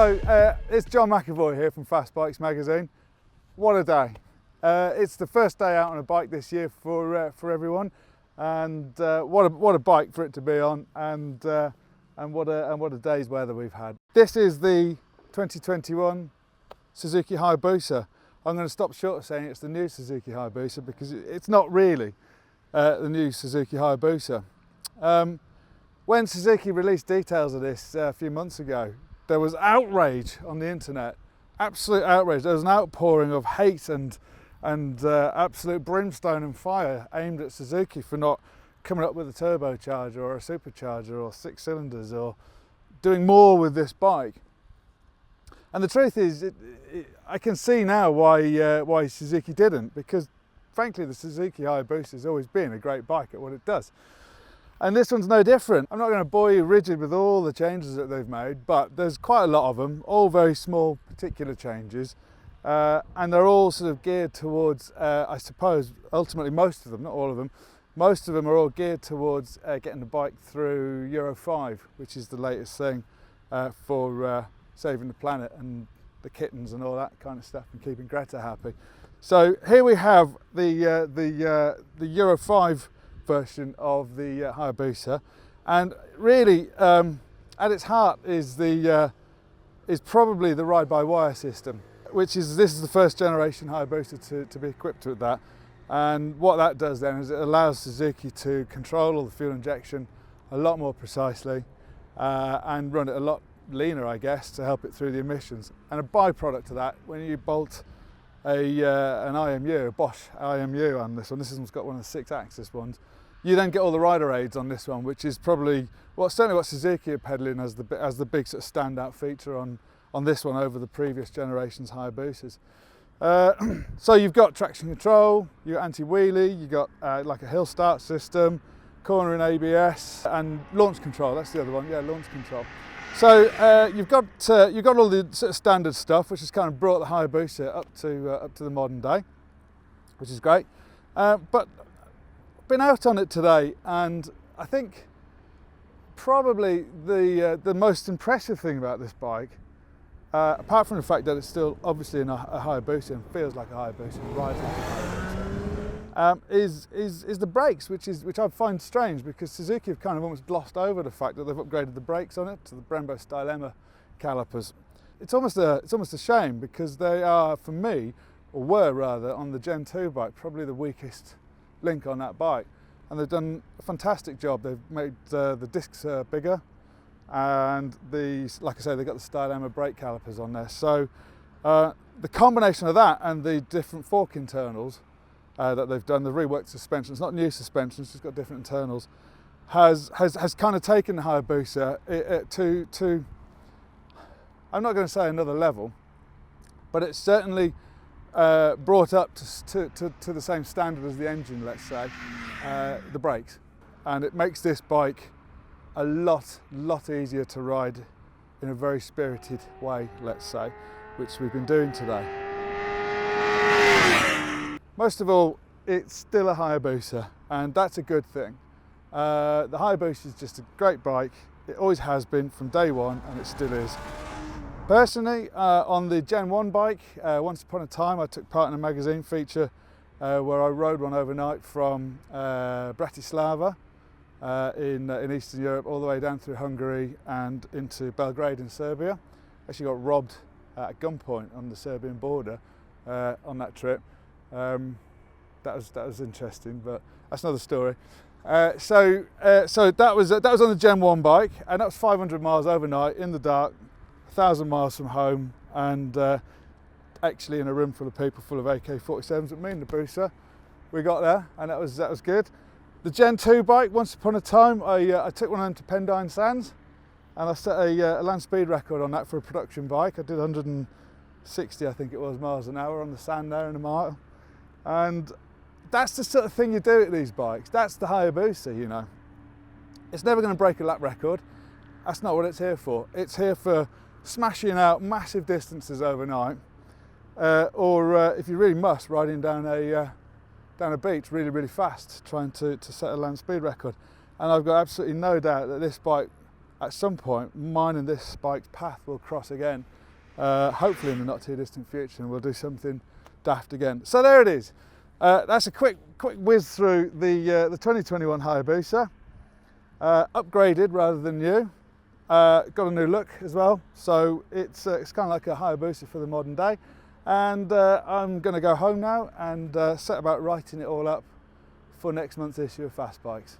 So it's John McAvoy here from Fast Bikes magazine. What a day! It's the first day out on a bike this year for everyone, and what a bike for it to be on, and what a day's weather we've had. This is the 2021 Suzuki Hayabusa. I'm going to stop short of saying it's the new Suzuki Hayabusa because it's not really the new Suzuki Hayabusa. When Suzuki released details of this a few months ago, there was outrage on the internet, absolute outrage. There was an outpouring of hate and absolute brimstone and fire aimed at Suzuki for not coming up with a turbocharger or a supercharger or 6 cylinders or doing more with this bike. And the truth is, I can see now why Suzuki didn't, because frankly the Suzuki Hayabusa has always been a great bike at what it does. And this one's no different. I'm not going to bore you rigid with all the changes that they've made, but there's quite a lot of them, all very small particular changes. And they're all sort of geared towards, I suppose, ultimately most of them, not all of them, most of them are all geared towards getting the bike through Euro 5, which is the latest thing for saving the planet and the kittens and all that kind of stuff and keeping Greta happy. So here we have the Euro 5 version of the Hayabusa, and really at its heart is probably the ride-by-wire system, this is the first generation Hayabusa to be equipped with that. And what that does then is it allows Suzuki to control all the fuel injection a lot more precisely and run it a lot leaner, I guess, to help it through the emissions. And a byproduct of that, when you bolt an IMU, a Bosch IMU on this one's got one of the 6-axis ones, you then get all the rider aids on this one, which is probably certainly what Suzuki are peddling as the big sort of standout feature on this one over the previous generation's Hayabusas. So you've got traction control, you've got anti-wheelie, you've got like a hill start system, cornering ABS, and launch control. That's the other one, yeah, launch control. So you've got all the sort of standard stuff, which has kind of brought the Hayabusa up to the modern day, which is great. But I've been out on it today, and I think probably the most impressive thing about this bike, apart from the fact that it's still obviously a Hayabusa and feels like a Hayabusa and rides like a Hayabusa, is the brakes, which I find strange because Suzuki have kind of almost glossed over the fact that they've upgraded the brakes on it to the Brembo Stylema calipers. It's almost a shame because they are, for me, or were rather, on the Gen 2 bike, probably the weakest link on that bike. And they've done a fantastic job. They've made the discs bigger, and like I say, they've got the Stylema brake calipers on there. So the combination of that and the different fork internals that they've done, the reworked suspensions, not new suspensions, just got different internals, has kind of taken the Hayabusa to I'm not going to say another level, but it's certainly brought up to the same standard as the engine, let's say, the brakes, and it makes this bike a lot easier to ride in a very spirited way, let's say, which we've been doing today. Most of all, it's still a Hayabusa, and that's a good thing. The Hayabusa is just a great bike. It always has been from day one, and it still is. Personally, on the Gen 1 bike, once upon a time I took part in a magazine feature where I rode one overnight from Bratislava in Eastern Europe all the way down through Hungary and into Belgrade in Serbia. Actually got robbed at gunpoint on the Serbian border on that trip. That was interesting, but that's another story. So that was on the Gen 1 bike, and that was 500 miles overnight in the dark, 1,000 miles from home, and actually in a room full of people full of AK-47s with me and the Busa. We got there, and that was good. The Gen 2 bike, once upon a time, I took one home to Pendine Sands, and I set a land speed record on that for a production bike. I did 160, I think it was, miles an hour on the sand there in a mile. And that's the sort of thing you do at these bikes. That's the Hayabusa, you know. It's never going to break a lap record. That's not what it's here for. It's here for smashing out massive distances overnight, or if you really must, riding down a beach really fast, trying to set a land speed record. And I've got absolutely no doubt that this bike at some point mine and this bike's path will cross again, hopefully in the not too distant future, and we'll do something daft again. So there it is. That's a quick whiz through the 2021 Hayabusa, upgraded rather than new. Got a new look as well, so it's kind of like a Hayabusa for the modern day. And I'm going to go home now and set about writing it all up for next month's issue of Fast Bikes.